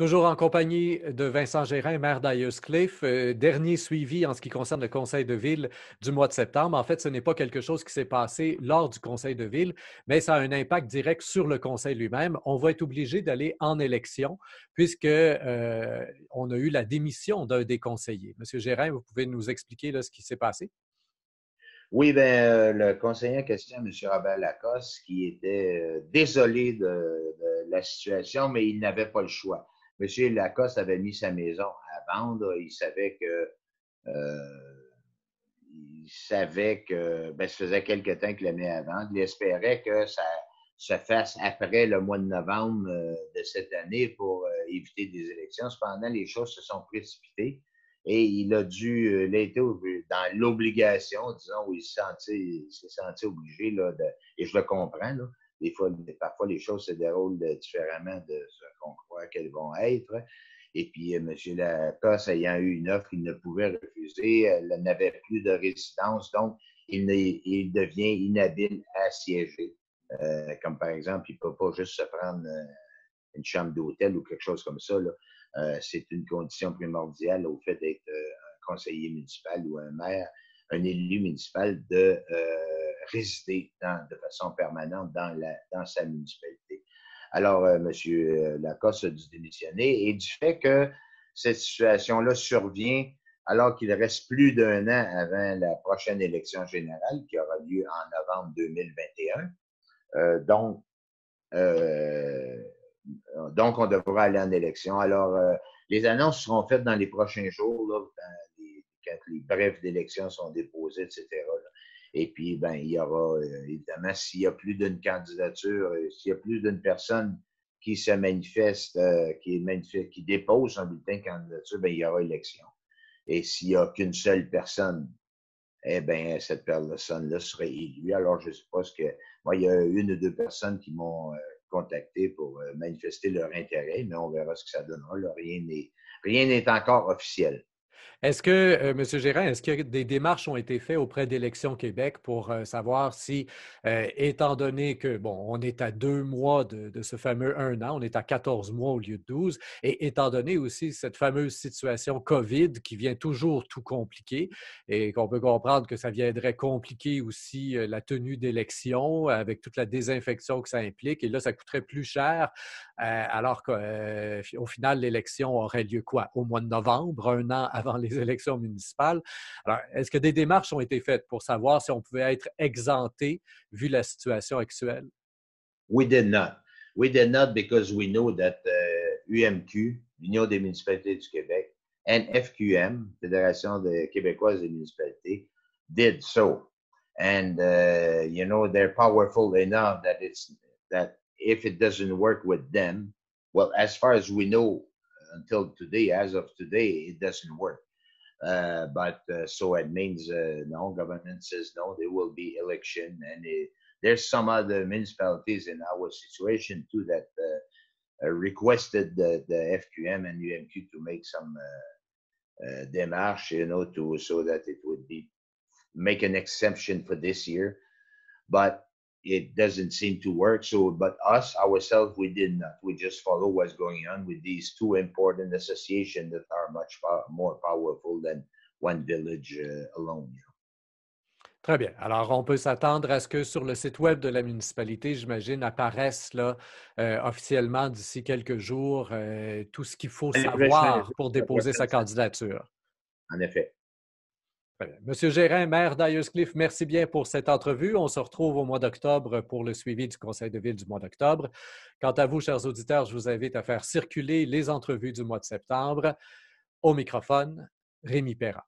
Toujours en compagnie de Vincent Gérin, maire d'Ayerscliffe. Dernier suivi en ce qui concerne le conseil de ville du mois de septembre. En fait, ce n'est pas quelque chose qui s'est passé lors du conseil de ville, mais ça a un impact direct sur le conseil lui-même. On va être obligé d'aller en élection puisque on a eu la démission d'un des conseillers. Monsieur Gérin, vous pouvez nous expliquer là, ce qui s'est passé? Oui, le conseiller en question, M. Robert Lacoste, qui était désolé de la situation, mais il n'avait pas le choix. M. Lacoste avait mis sa maison à vendre. Il savait que ça faisait quelque temps qu'il la met à vendre. Il espérait que ça se fasse après le mois de novembre de cette année pour éviter des élections. Cependant, les choses se sont précipitées. Et il a été dans l'obligation, disons, où il s'est senti obligé, et je le comprends, là, parfois les choses se déroulent différemment de ce qu'on croit qu'elles vont être. Et puis, M. Lacoste, ayant eu une offre qu'il ne pouvait refuser, elle n'avait plus de résidence, donc il devient inhabile à siéger. Comme par exemple, il ne peut pas juste se prendre une chambre d'hôtel ou quelque chose comme ça, là. C'est une condition primordiale au fait d'être un conseiller municipal ou un maire, un élu municipal, de résider de façon permanente dans sa municipalité. Alors, M. Lacoste a dû démissionner et du fait que cette situation-là survient alors qu'il reste plus d'un an avant la prochaine élection générale qui aura lieu en novembre 2021. Euh, donc, on devra aller en élection. Alors, les annonces seront faites dans les prochains jours, là, quand les brefs d'élection sont déposés, etc. Là. Et puis, il y aura, évidemment, s'il y a plus d'une candidature, s'il y a plus d'une personne qui se manifeste, qui dépose son bulletin de candidature, il y aura élection. Et s'il n'y a qu'une seule personne, cette personne-là serait élue. Alors, je ne sais pas moi, il y a une ou deux personnes qui m'ont contacté pour manifester leur intérêt, mais on verra ce que ça donnera. Là, rien n'est encore officiel. Est-ce que, M. Gérin, est-ce que des démarches ont été faites auprès d'Élections Québec pour savoir si, étant donné que, bon, on est à 2 mois de ce fameux 1 an, on est à 14 mois au lieu de 12, et étant donné aussi cette fameuse situation COVID qui vient toujours tout compliquer et qu'on peut comprendre que ça viendrait compliquer aussi la tenue d'élections avec toute la désinfection que ça implique, et là, ça coûterait plus cher, alors qu'au final, l'élection aurait lieu quoi? Au mois de novembre, 1 an avant les élections municipales. Alors, est-ce que des démarches ont été faites pour savoir si on pouvait être exempté vu la situation actuelle? We did not. We did not because we know that UMQ, l'Union des municipalités du Québec, and FQM, Fédération québécoise des municipalités, did so. And, they're powerful enough that if it doesn't work with them, well, as far as we know, until today, as of today, it doesn't work. So it means no, government says no, there will be election. And there's some other municipalities in our situation too that requested the FQM and UMQ to make some démarches, so that it would make an exception for this year. But it doesn't seem to work. But us, ourselves, we did not. We just follow what's going on with these two important associations that are much more powerful than one village alone. Très bien. Alors, on peut s'attendre à ce que sur le site web de la municipalité, j'imagine, apparaisse là, officiellement d'ici quelques jours tout ce qu'il faut Les prochains savoir jours, pour la déposer prochaine sa semaine. candidature. En effet. Monsieur Gérin, maire d'Ayerscliffe, merci bien pour cette entrevue. On se retrouve au mois d'octobre pour le suivi du conseil de ville du mois d'octobre. Quant à vous, chers auditeurs, je vous invite à faire circuler les entrevues du mois de septembre. Au microphone, Rémi Perra.